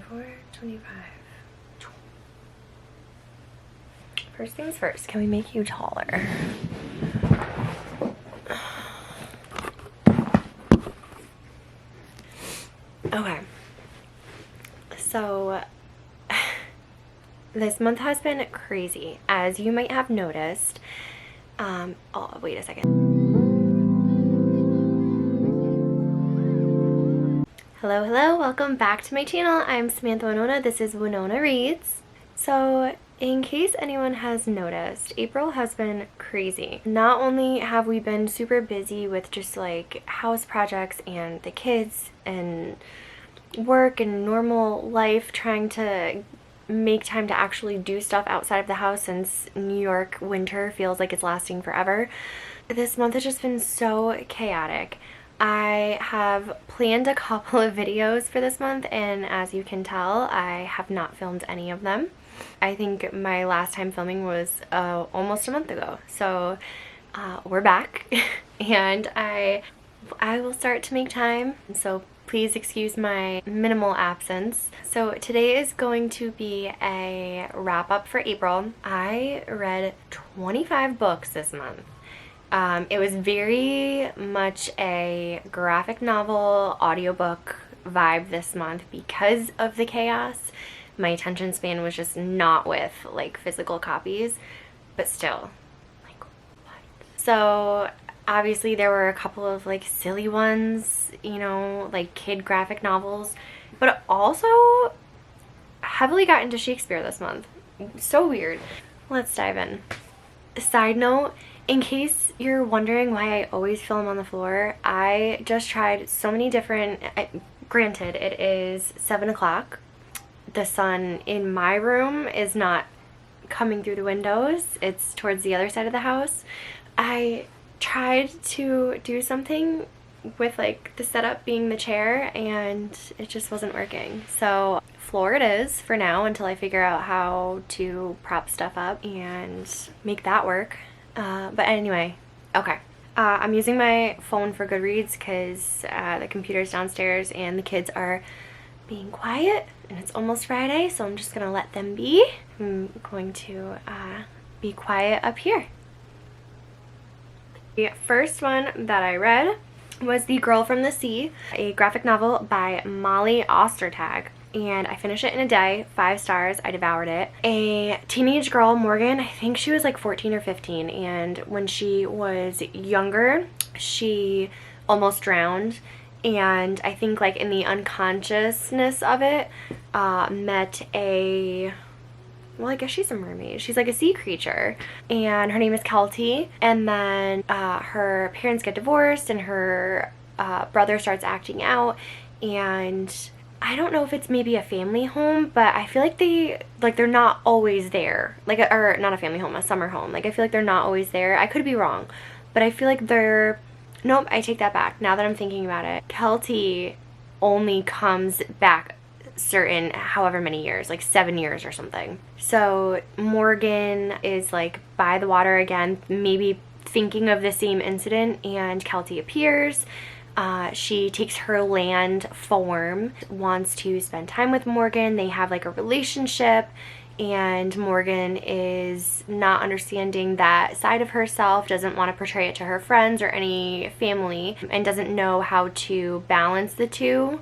24, 25. First things first, can we make you taller? Okay. So, this month has been crazy, as you might have noticed. Oh, wait a second. Hello, hello, welcome back to my channel. I'm Samantha Winona. This is Winona Reads. So, in case anyone has noticed, April has been crazy. Not only have we been super busy with just like house projects and the kids and work and normal life, trying to make time to actually do stuff outside of the house since New York winter feels like it's lasting forever. This month has just been so chaotic. I have planned a couple of videos for this month, and as you can tell, I have not filmed any of them. I think my last time filming was almost a month ago. So we're back and I will start to make time. So please excuse my minimal absence. So today is going to be a wrap up for April. I read 25 books this month. It was very much a graphic novel, audiobook vibe this month because of the chaos. My attention span was just not with like physical copies, but still, like what? So obviously there were a couple of like silly ones, you know, like kid graphic novels, but also heavily got into Shakespeare this month. So weird. Let's dive in. Side note, in case you're wondering why I always film on the floor, I just tried so many different, granted it is 7 o'clock. The sun in my room is not coming through the windows. It's towards the other side of the house. I tried to do something with like the setup being the chair and it just wasn't working. So floor it is for now until I figure out how to prop stuff up and make that work. But anyway, okay. I'm using my phone for GoodReads because the computer's downstairs and the kids are being quiet and it's almost Friday, so I'm just gonna let them be. I'm going to be quiet up here. The first one that I read was The Girl from the Sea, a graphic novel by Molly Ostertag, and I finished it in a day. 5 stars. I devoured it. A teenage girl, Morgan, I think she was like 14 or 15, and when she was younger she almost drowned, and I think like in the unconsciousness of it met a, well, I guess she's a mermaid. She's like a sea creature, and her name is Kelty, and then her parents get divorced and her brother starts acting out, and I don't know if it's maybe a family home, but I feel like they're not always there. Like, or not a family home, a summer home. Like, I feel like they're not always there. I could be wrong, but I feel like they're, nope, I take that back. Now that I'm thinking about it, Kelty only comes back certain however many years, like 7 years or something. So Morgan is like by the water again, maybe thinking of the same incident, and Kelty appears. She takes her land form, wants to spend time with Morgan. They have like a relationship, and Morgan is not understanding that side of herself, doesn't want to portray it to her friends or any family, and doesn't know how to balance the two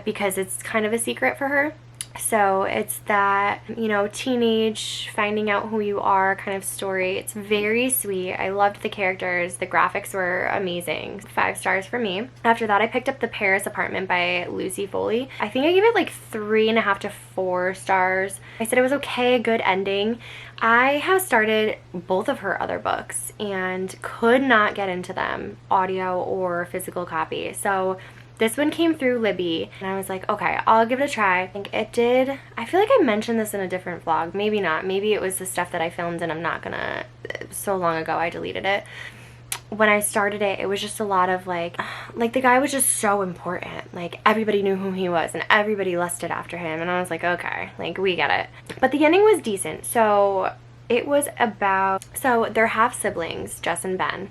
because it's kind of a secret for her. So it's that, you know, teenage finding out who you are kind of story. It's very sweet. I loved the characters. The graphics were amazing. 5 stars for me. After that, I picked up The Paris Apartment by Lucy Foley. I think I gave it like 3.5 to 4 stars. I said it was okay, a good ending. I have started both of her other books and could not get into them, audio or physical copy. So this one came through Libby, and I was like, okay, I'll give it a try. I think it did. I feel like I mentioned this in a different vlog. Maybe not. Maybe it was the stuff that I filmed and I'm not gonna, so long ago I deleted it. When I started it, it was just a lot of like the guy was just so important. Like, everybody knew who he was and everybody lusted after him, and I was like, okay, like, we get it. But the ending was decent. So it was about, so they're half siblings, Jess and Ben,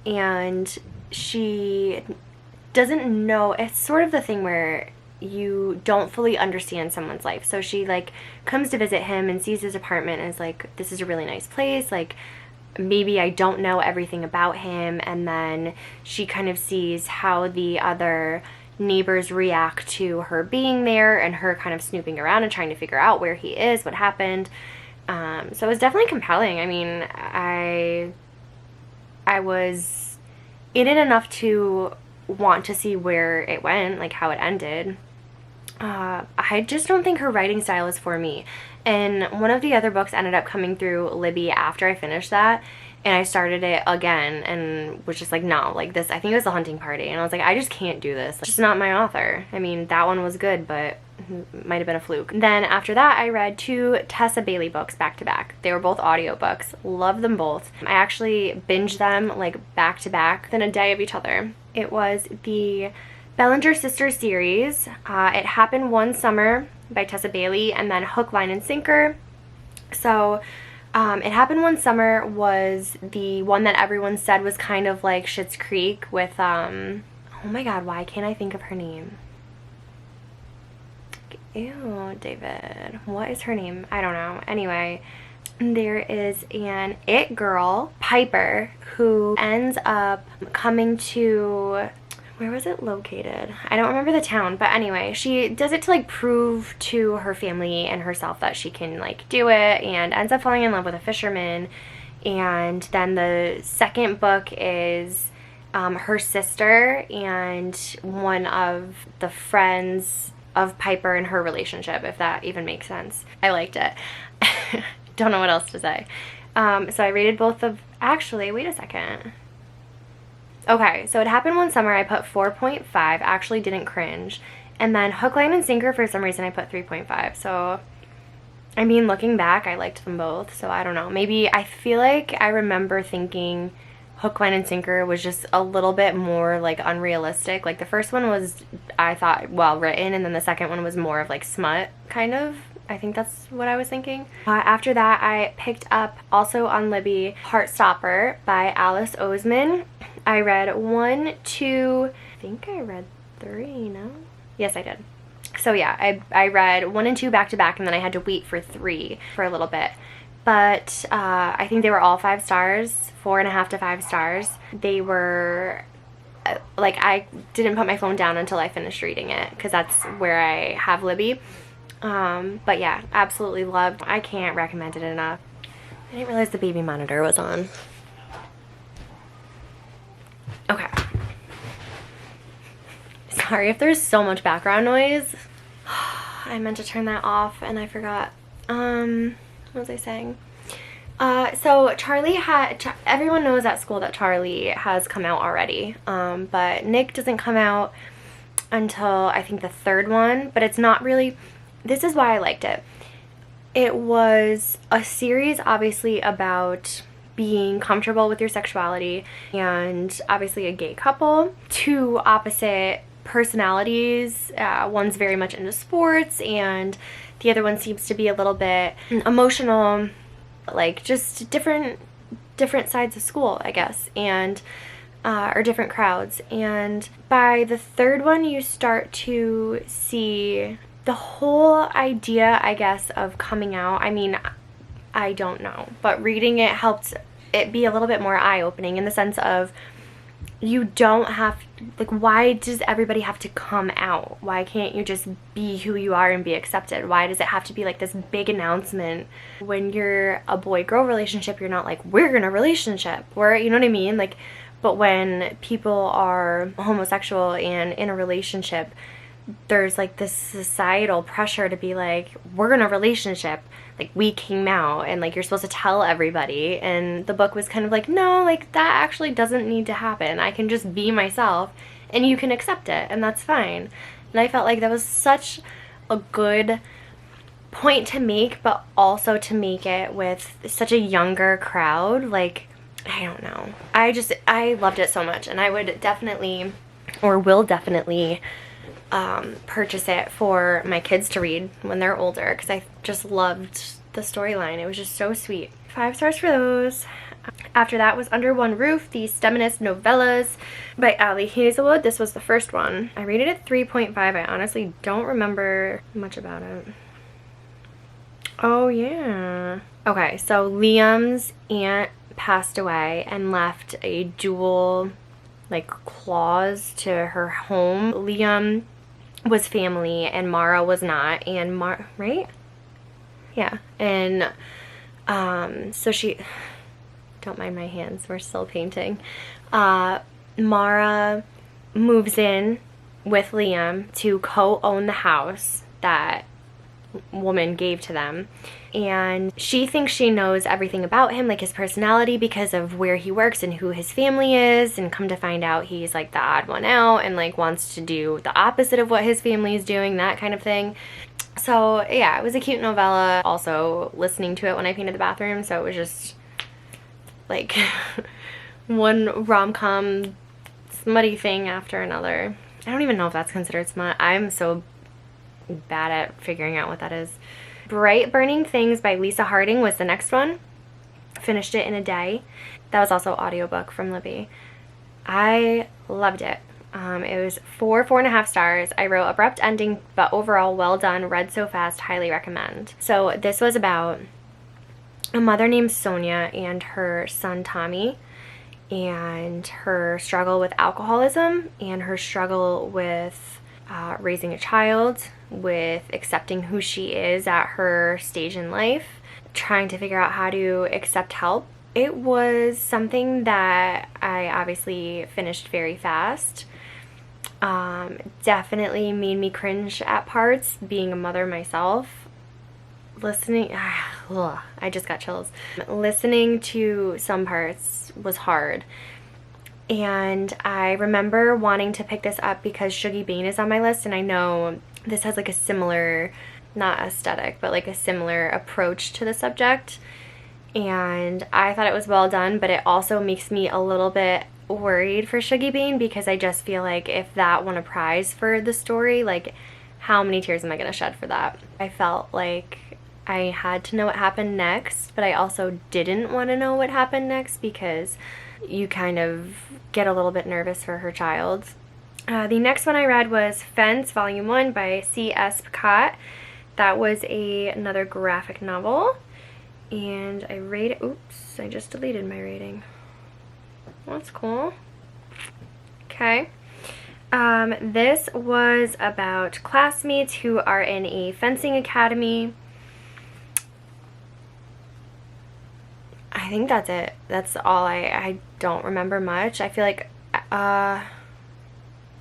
and she doesn't know, it's sort of the thing where you don't fully understand someone's life. So she like comes to visit him and sees his apartment and is like, this is a really nice place, like maybe I don't know everything about him. And then she kind of sees how the other neighbors react to her being there and her kind of snooping around and trying to figure out where he is, what happened. So it was definitely compelling. I mean, I was in it enough to want to see where it went, like how it ended. I just don't think her writing style is for me. And one of the other books ended up coming through Libby after I finished that, and I started it again and was just like, no, like this, I think it was The Hunting Party, and I was like, I just can't do this. It's just not my author. I mean, that one was good, but it might have been a fluke. Then after that, I read 2 Tessa Bailey books back to back. They were both audiobooks. Love them both. I actually binged them like back to back within a day of each other. It was the Bellinger Sisters series. It Happened One Summer by Tessa Bailey, and then Hook, Line, and Sinker. So It Happened One Summer was the one that everyone said was kind of like Schitt's Creek with, oh my god, why can't I think of her name? Ew, David. What is her name? I don't know. Anyway, there is an it girl, Piper, who ends up coming to... Where was it located? I don't remember the town, but anyway, she does it to like prove to her family and herself that she can like do it, and ends up falling in love with a fisherman. And then the second book is her sister and one of the friends of Piper and her relationship, if that even makes sense. I liked it. Don't know what else to say. So I rated both of... Actually, wait a second. Okay, so It Happened One Summer, I put 4.5, actually didn't cringe. And then Hook, Line, and Sinker, for some reason, I put 3.5. So, I mean, looking back, I liked them both. So, I don't know. Maybe, I feel like I remember thinking Hook, Line, and Sinker was just a little bit more, like, unrealistic. Like, the first one was, I thought, well written, and then the second one was more of, like, smut, kind of. I think that's what I was thinking. After that, I picked up, also on Libby, Heartstopper by Alice Oseman. I read 1, 2, I think I read 3, no? Yes, I did. So yeah, I read 1 and 2 back to back, and then I had to wait for 3 for a little bit. But I think they were all 5 stars, 4.5 to 5 stars. They were... like, I didn't put my phone down until I finished reading it, because that's where I have Libby. But yeah, absolutely loved. I can't recommend it enough. I didn't realize the baby monitor was on. Okay. Sorry if there's so much background noise. I meant to turn that off and I forgot. What was I saying? So Charlie everyone knows at school that Charlie has come out already. But Nick doesn't come out until I think the 3rd one, but it's not really... This is why I liked it. It was a series obviously about being comfortable with your sexuality, and obviously a gay couple, 2 opposite personalities. One's very much into sports and the other one seems to be a little bit emotional, like just different sides of school, I guess, and or different crowds. And by the 3rd one you start to see the whole idea, I guess, of coming out. I mean, I don't know, but reading it helped it be a little bit more eye-opening in the sense of you don't have, like, why does everybody have to come out? Why can't you just be who you are and be accepted? Why does it have to be like this big announcement? When you're a boy-girl relationship, you're not like, we're in a relationship, or, you know what I mean? Like, but when people are homosexual and in a relationship, there's like this societal pressure to be like, we're in a relationship, like we came out, and like you're supposed to tell everybody. And the book was kind of like, no, like that actually doesn't need to happen. I can just be myself and you can accept it, and that's fine. And I felt like that was such a good point to make, but also to make it with such a younger crowd. Like, I don't know, I loved it so much, and I would definitely, or will definitely, purchase it for my kids to read when they're older, because I just loved the storyline. It was just so sweet. 5 stars for those. After that was Under One Roof, the STEMinist novellas by Ali Hazelwood. This was the first one. I rated it 3.5. I honestly don't remember much about it. Oh yeah. Okay, so Liam's aunt passed away and left a jewel like clause to her home. Liam was family and Mara was not, and right? Yeah. And so she, don't mind my hands, we're still painting. Mara moves in with Liam to co-own the house that woman gave to them, and she thinks she knows everything about him, like his personality, because of where he works and who his family is, and come to find out he's like the odd one out and like wants to do the opposite of what his family is doing, that kind of thing. So yeah, it was a cute novella. Also listening to it when I painted the bathroom, so it was just like one rom-com smutty thing after another. I don't even know if that's considered smut. I'm so bad at figuring out what that is. Bright Burning Things by Lisa Harding was the next one. Finished it in a day. That was also audiobook from Libby. I loved it. It was 4.5 stars. I wrote abrupt ending, but overall well done. Read so fast. Highly recommend. So this was about a mother named Sonia and her son Tommy, and her struggle with alcoholism and her struggle with raising a child, with accepting who she is at her stage in life, trying to figure out how to accept help. It was something that I obviously finished very fast. Definitely made me cringe at parts, being a mother myself. Listening, I just got chills. Listening to some parts was hard. And I remember wanting to pick this up because Shuggie Bain is on my list, and I know this has like a similar, not aesthetic, but like a similar approach to the subject. And I thought it was well done, but it also makes me a little bit worried for Shuggie Bain, because I just feel like if that won a prize for the story, like how many tears am I gonna shed for that? I felt like I had to know what happened next, but I also didn't want to know what happened next, because you kind of get a little bit nervous for her child. The next one I read was Fence Volume 1 by C.S. Picot. That was another graphic novel, and I rated, oops, I just deleted my rating. That's cool. Okay. This was about classmates who are in a fencing academy. I think that's it. That's all. I don't remember much. I feel like I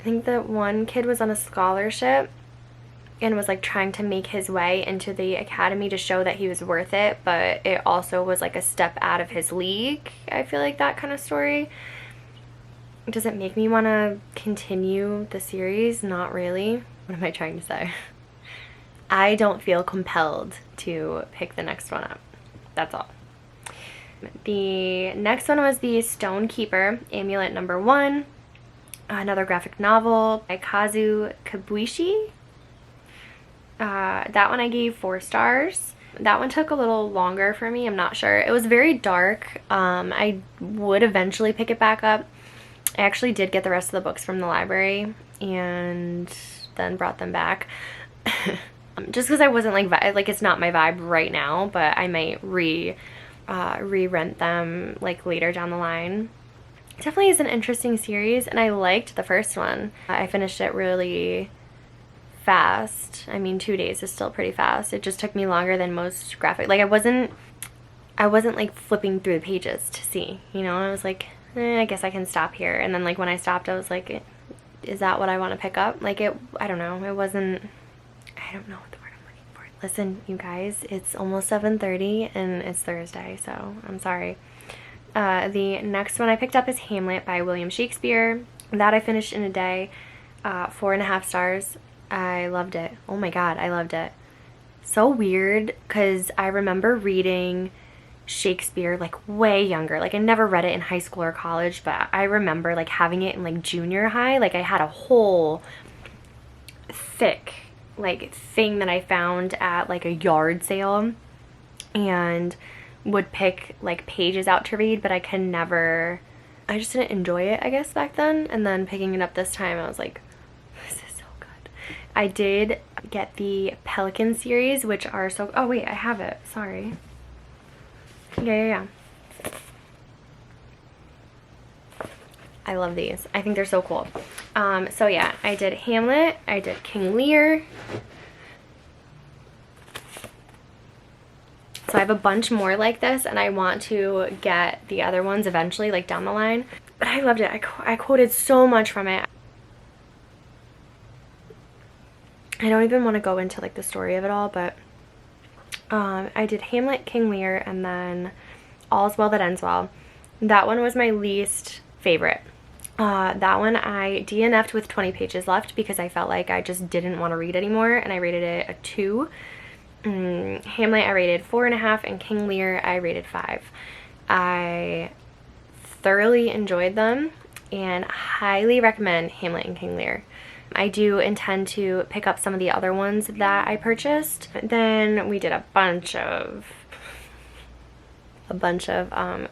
think that one kid was on a scholarship and was like trying to make his way into the academy to show that he was worth it, but it also was like a step out of his league. I feel like that kind of story. Does it make me want to continue the series? Not really. What am I trying to say? I don't feel compelled to pick the next one up. That's all. The next one was The Stone Keeper, Amulet number 1. Another graphic novel by Kazu Kibuishi. That one I gave 4 stars. That one took a little longer for me. I'm not sure. It was very dark. I would eventually pick it back up. I actually did get the rest of the books from the library and then brought them back. Just because I wasn't like it's not my vibe right now, but I might re-rent them like later down the line. It definitely is an interesting series, and I liked the first one. I finished it really fast. I mean, 2 days is still pretty fast. It just took me longer than most graphic. Like I wasn't like flipping through the pages to see, you know. I was like, I guess I can stop here. And then like when I stopped, I was like, is that what I want to pick up? Like I don't know. It wasn't. I don't know what the word I'm looking for. Listen, you guys, it's almost 7:30 and it's Thursday, so I'm sorry. The next one I picked up is Hamlet by William Shakespeare. That I finished in a day. 4.5 stars. I loved it. Oh my god, I loved it. So weird, because I remember reading Shakespeare like way younger. Like I never read it in high school or college, but I remember like having it in like junior high. Like I had a whole thick like thing that I found at like a yard sale, and would pick like pages out to read, but I just didn't enjoy it, I guess, back then. And then picking it up this time, I was like, this is so good. I did get the Pelican series, which are so, oh wait, I have it, sorry. Yeah. I love these. I think they're so cool. So yeah, I did Hamlet, I did King Lear. So I have a bunch more like this, and I want to get the other ones eventually, like down the line. But I loved it. I quoted so much from it. I don't even want to go into like the story of it all, but I did Hamlet, King Lear, and then All's Well That Ends Well. That one was my least favorite. That one I DNF'd with 20 pages left because I felt like I just didn't want to read anymore, and I rated it a 2. Hamlet I rated 4.5, and King Lear I rated 5. I thoroughly enjoyed them and highly recommend Hamlet and King Lear. I do intend to pick up some of the other ones that I purchased. Then we did a bunch of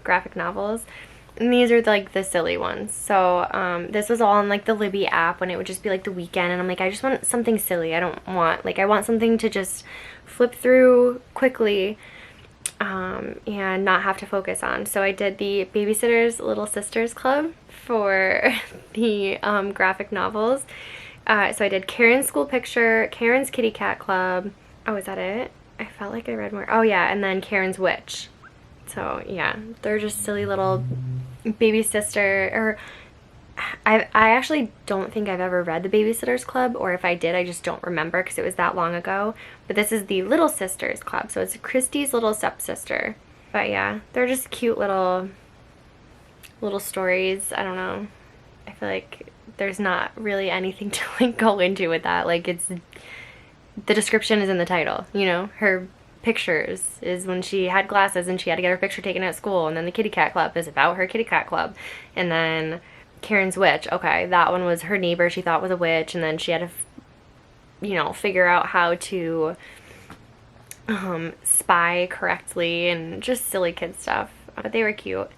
graphic novels. And these are like the silly ones. So this was all on like the Libby app when it would just be like the weekend, and I'm like, I just want something silly. I want something to just flip through quickly and not have to focus on. So I did the Babysitter's Little Sisters Club for the graphic novels. So I did Karen's School Picture, Karen's Kitty Cat Club. Oh, is that it? I felt like I read more. Oh yeah, and then Karen's Witch. So yeah, they're just silly little baby sister, or I actually don't think I've ever read the Babysitter's Club, or if I did, I just don't remember because it was that long ago. But this is the Little Sisters Club, so it's Christy's little stepsister. But yeah, they're just cute little stories. I don't know. I feel like there's not really anything to like go into with that. Like, it's, the description is in the title, you know. Her pictures is when she had glasses and she had to get her picture taken at school, and then the Kitty Cat Club is about her Kitty Cat Club, and then Karen's Witch, okay, that one was her neighbor she thought was a witch, and then she had to you know, figure out how to spy correctly, and just silly kid stuff, but they were cute.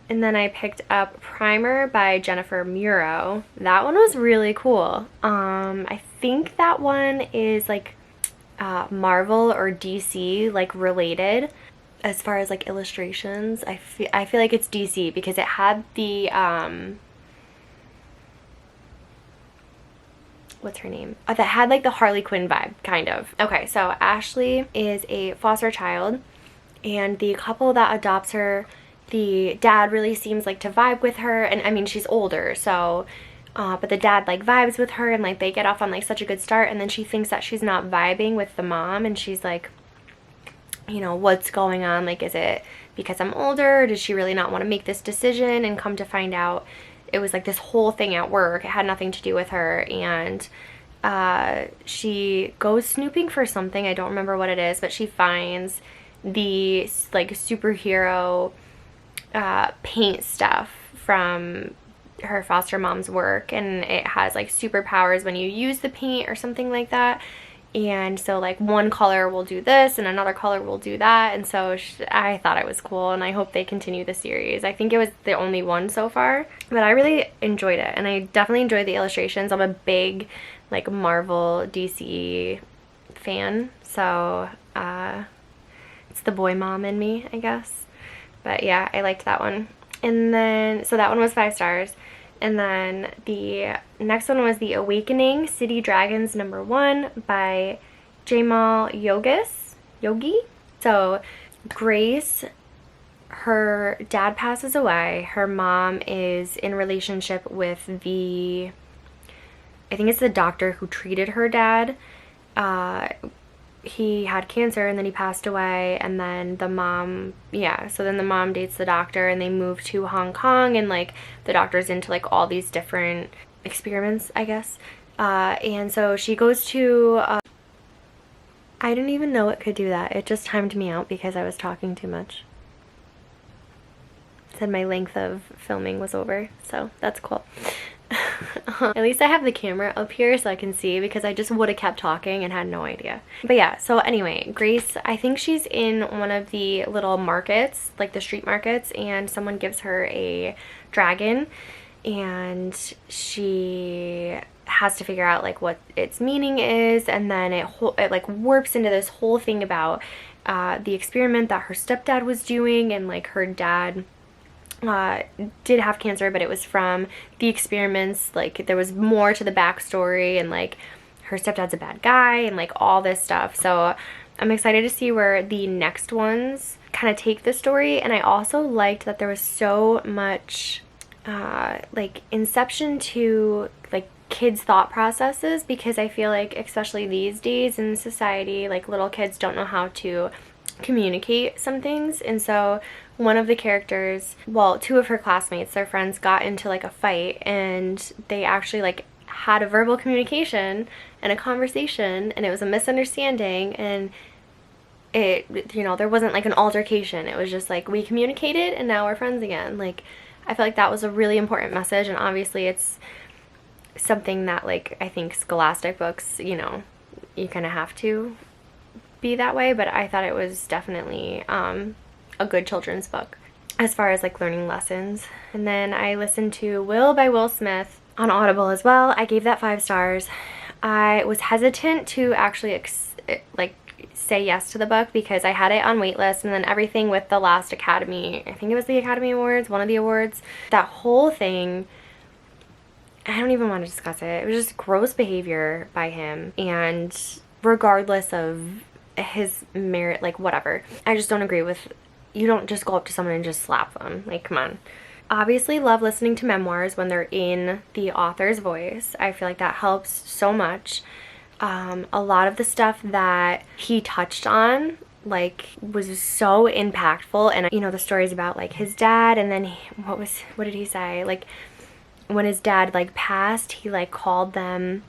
And then I picked up Primer by Jennifer Muro. That one was really cool. I think that one is like Marvel or DC like related as far as like illustrations. I feel like it's DC because it had the what's her name? That had like the Harley Quinn vibe, kind of. Okay, so Ashley is a foster child, and the couple that adopts her, the dad really seems like to vibe with her, and I mean, she's older, so but the dad like vibes with her, and like they get off on like such a good start, and then she thinks that she's not vibing with the mom, and she's like, you know, what's going on? Like, is it because I'm older, or does she really not want to make this decision? And come to find out, it was like this whole thing at work. It had nothing to do with her, and she goes snooping for something. I don't remember what it is, but she finds the like superhero paint stuff from her foster mom's work, and it has like superpowers when you use the paint or something like that. And so like one color will do this and another color will do that, and so I thought it was cool, and I hope they continue the series. I think it was the only one so far, but I really enjoyed it, and I definitely enjoyed the illustrations. I'm a big like Marvel DC fan, so it's the boy mom in me, I guess. But yeah, I liked that one. And then so that one was 5 stars. And then the next one was The Awakening, City Dragons #1 by Jamal Yogi. So Grace, her dad passes away. Her mom is in relationship with I think it's the doctor who treated her dad. He had cancer and then he passed away, and then the mom, yeah, so then the mom dates the doctor, and they move to Hong Kong, and like the doctor's into like all these different experiments, I guess, and so she goes to I didn't even know it could do that. It just timed me out because I was talking too much. It said my length of filming was over, so that's cool. At least I have the camera up here so I can see, because I just would have kept talking and had no idea. But yeah, so anyway, Grace, I think she's in one of the little markets, like the street markets, and someone gives her a dragon, and she has to figure out like what its meaning is, and then it like warps into this whole thing about the experiment that her stepdad was doing, and like her dad did have cancer, but it was from the experiments. Like there was more to the backstory, and like her stepdad's a bad guy, and like all this stuff. So I'm excited to see where the next ones kind of take the story. And I also liked that there was so much like inception to like kids' thought processes, because I feel like especially these days in society, like little kids don't know how to communicate some things. And so one of the characters, well, two of her classmates, their friends, got into like a fight, and they actually like had a verbal communication and a conversation, and it was a misunderstanding, and it, you know, there wasn't like an altercation. It was just like we communicated and now we're friends again. Like I feel like that was a really important message, and obviously it's something that like I think scholastic books, you know, you kind of have to be that way, but I thought it was definitely a good children's book as far as like learning lessons. And then I listened to Will by Will Smith on Audible as well. I gave that 5 stars. I was hesitant to actually like say yes to the book because I had it on waitlist, and then everything with the last Academy, I think it was the Academy Awards, one of the awards, that whole thing, I don't even want to discuss it. It was just gross behavior by him, and regardless of his merit, like whatever, I just don't agree with, you don't just go up to someone and just slap them, like come on. Obviously love listening to memoirs when they're in the author's voice. I feel like that helps so much. A lot of the stuff that he touched on like was so impactful, and you know the stories about like his dad, and then what did he say, like when his dad like passed, he like called them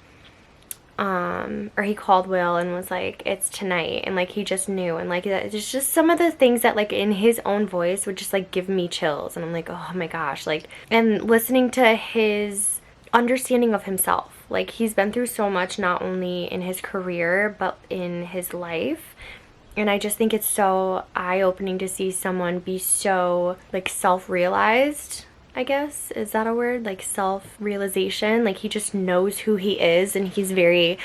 or he called Will and was like, it's tonight, and like he just knew, and like it's just some of the things that like in his own voice would just like give me chills, and I'm like, oh my gosh. Like, and listening to his understanding of himself, like he's been through so much, not only in his career but in his life, and I just think it's so eye-opening to see someone be so like self-realized, I guess, is that a word? Like self-realization. Like he just knows who he is, and he's very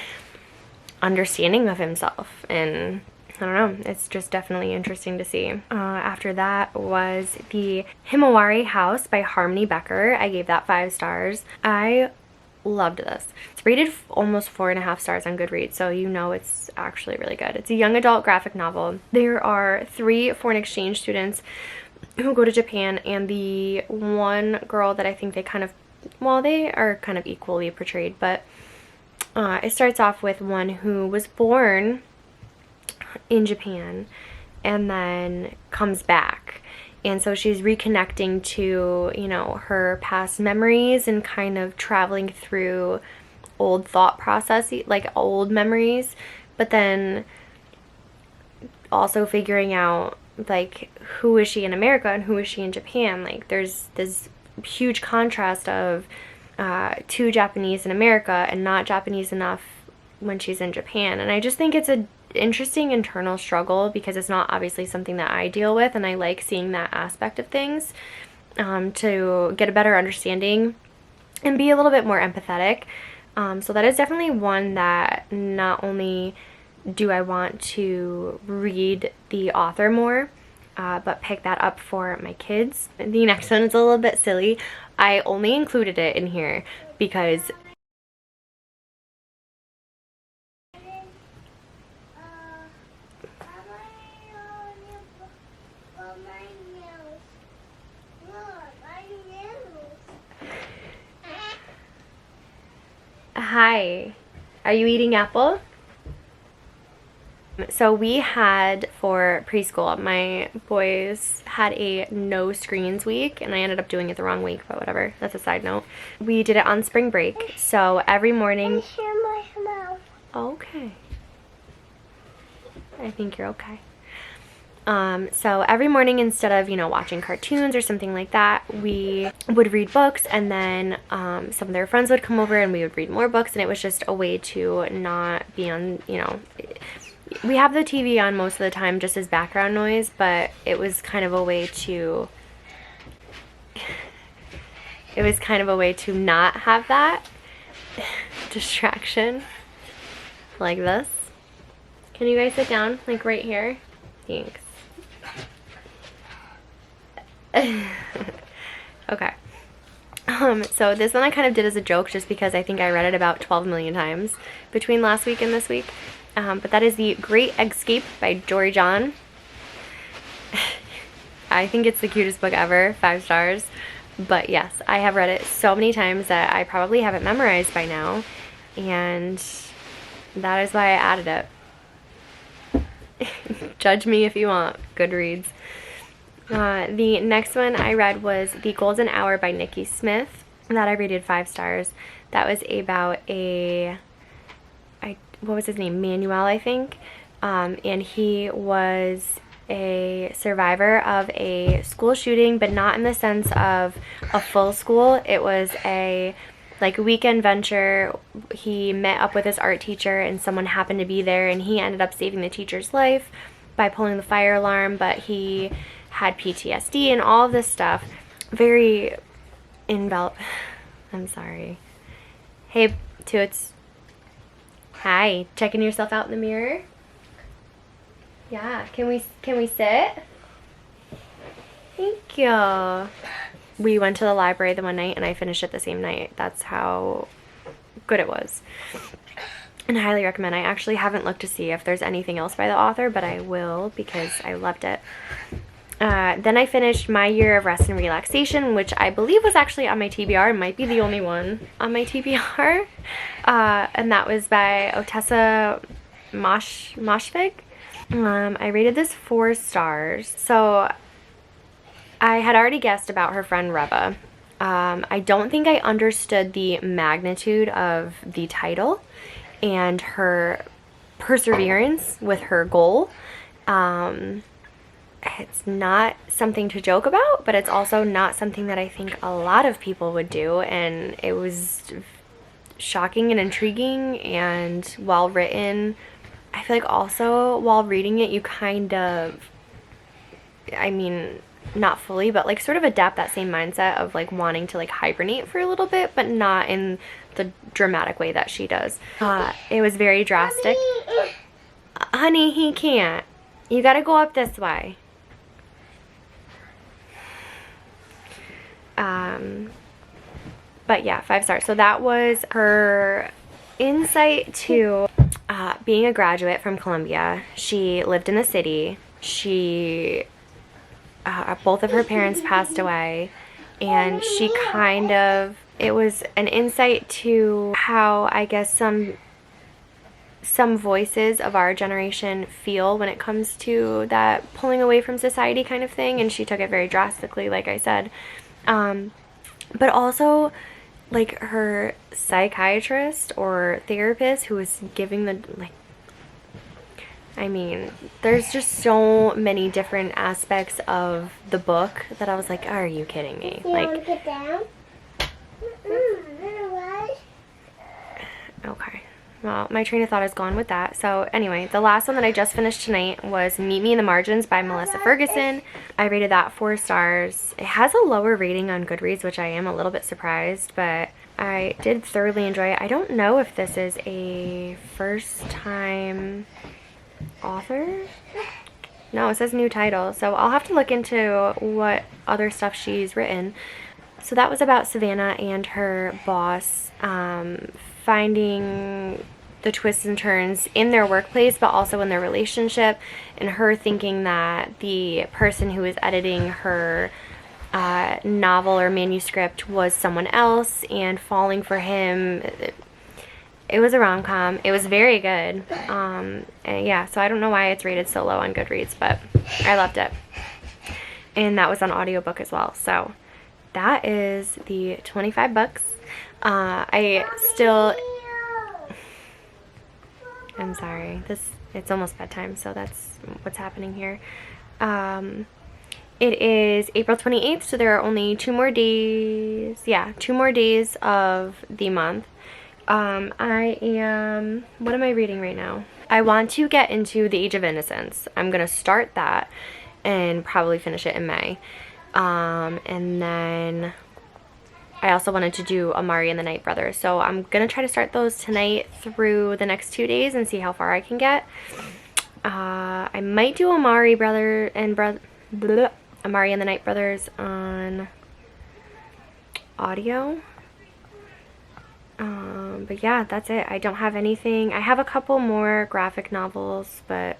understanding of himself, and I don't know, it's just definitely interesting to see. After that was the Himawari House by Harmony Becker. I gave that 5 stars. I loved this. It's rated almost 4.5 stars on GoodReads, so you know it's actually really good. It's a young adult graphic novel. There are 3 foreign exchange students who go to Japan, and the one girl that I think they kind of, well, they are kind of equally portrayed, but it starts off with one who was born in Japan and then comes back, and so she's reconnecting to, you know, her past memories and kind of traveling through old thought processes, like old memories, but then also figuring out like who is she in America and who is she in Japan. Like there's this huge contrast of too Japanese in America and not Japanese enough when she's in Japan. And I just think it's a interesting internal struggle, because it's not obviously something that I deal with, and I like seeing that aspect of things to get a better understanding and be a little bit more empathetic. So that is definitely one that not only do I want to read the author more, but pick that up for my kids. The next one is a little bit silly. I only included it in here because hi, are you eating apple? So we had, for preschool, my boys had a no screens week, and I ended up doing it the wrong week, but whatever, that's a side note. We did it on spring break, so every morning... Okay. I think you're okay. So every morning, instead of, you know, watching cartoons or something like that, we would read books, and then some of their friends would come over and we would read more books, and it was just a way to not be on, you know, we have the TV on most of the time just as background noise, but it was kind of a way to not have that distraction like this. Can you guys sit down, like right here? Thanks. Okay. So this one I kind of did as a joke just because I think I read it about 12 million times between last week and this week. But that is The Great Escape by Dory John. I think it's the cutest book ever, 5 stars. But yes, I have read it so many times that I probably have it memorized by now. And that is why I added it. Judge me if you want, GoodReads. The next one I read was The Golden Hour by Nikki Smith. That I rated 5 stars. That was about what was his name? Manuel, I think. And he was a survivor of a school shooting, but not in the sense of a full school. It was a like weekend venture. He met up with his art teacher and someone happened to be there, and he ended up saving the teacher's life by pulling the fire alarm, but he had PTSD and all of this stuff. Very I'm sorry. Hey, Toots. Hi. Checking yourself out in the mirror? Yeah. Can we sit? Thank you. We went to the library the one night and I finished it the same night. That's how good it was. And I highly recommend. I actually haven't looked to see if there's anything else by the author, but I will because I loved it. Then I finished My Year of Rest and Relaxation, which I believe was actually on my TBR. It might be the only one on my TBR. And that was by Otessa Moshfegh. I rated this 4 stars. So I had already guessed about her friend Reva. I don't think I understood the magnitude of the title and her perseverance with her goal. It's not something to joke about, but it's also not something that I think a lot of people would do, and it was shocking and intriguing and well written. I feel like also while reading it you kind of, I mean, not fully, but like sort of adapt that same mindset of like wanting to like hibernate for a little bit, but not in the dramatic way that she does. It was very drastic. Honey, he can't. You gotta go up this way. But yeah, 5 stars. So that was her insight to being a graduate from Columbia. She lived in the city. She both of her parents passed away, and she kind of, it was an insight to how I guess some voices of our generation feel when it comes to that pulling away from society kind of thing, and she took it very drastically, like I said. But also like her psychiatrist or therapist who was giving the, like, I mean, there's just so many different aspects of the book that I was like, are you kidding me? You like, want to get down? Okay. Well, my train of thought is gone with that. So anyway, the last one that I just finished tonight was Meet Me in the Margins by Melissa Ferguson. I rated that 4 stars. It has a lower rating on GoodReads, which I am a little bit surprised, but I did thoroughly enjoy it. I don't know if this is a first-time author. No, it says new title, so I'll have to look into what other stuff she's written. So that was about Savannah and her boss finding the twists and turns in their workplace, but also in their relationship, and her thinking that the person who was editing her novel or manuscript was someone else and falling for him. It was a rom-com. It was very good. And yeah, so I don't know why it's rated so low on GoodReads, but I loved it. And that was on audiobook as well. So that is the 25 bucks. I'm sorry. It's almost bedtime, so that's what's happening here. It is April 28th, so there are only 2 more days. Yeah, 2 more days of the month. What am I reading right now? I want to get into The Age of Innocence. I'm gonna start that and probably finish it in May. And then I also wanted to do Amari and the Night Brothers. So I'm gonna try to start those tonight through the next 2 days and see how far I can get. I might do Amari and the Night Brothers on audio. But yeah, that's it. I don't have anything. I have a couple more graphic novels, but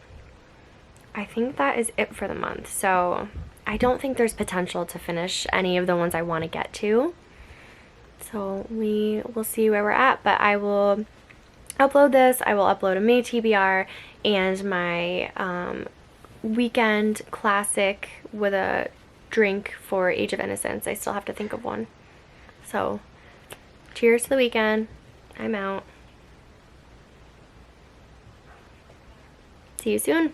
I think that is it for the month. So I don't think there's potential to finish any of the ones I want to get to. So we will see where we're at, but I will upload this. I will upload a May TBR and my weekend classic with a drink for Age of Innocence. I still have to think of one. So cheers to the weekend. I'm out. See you soon.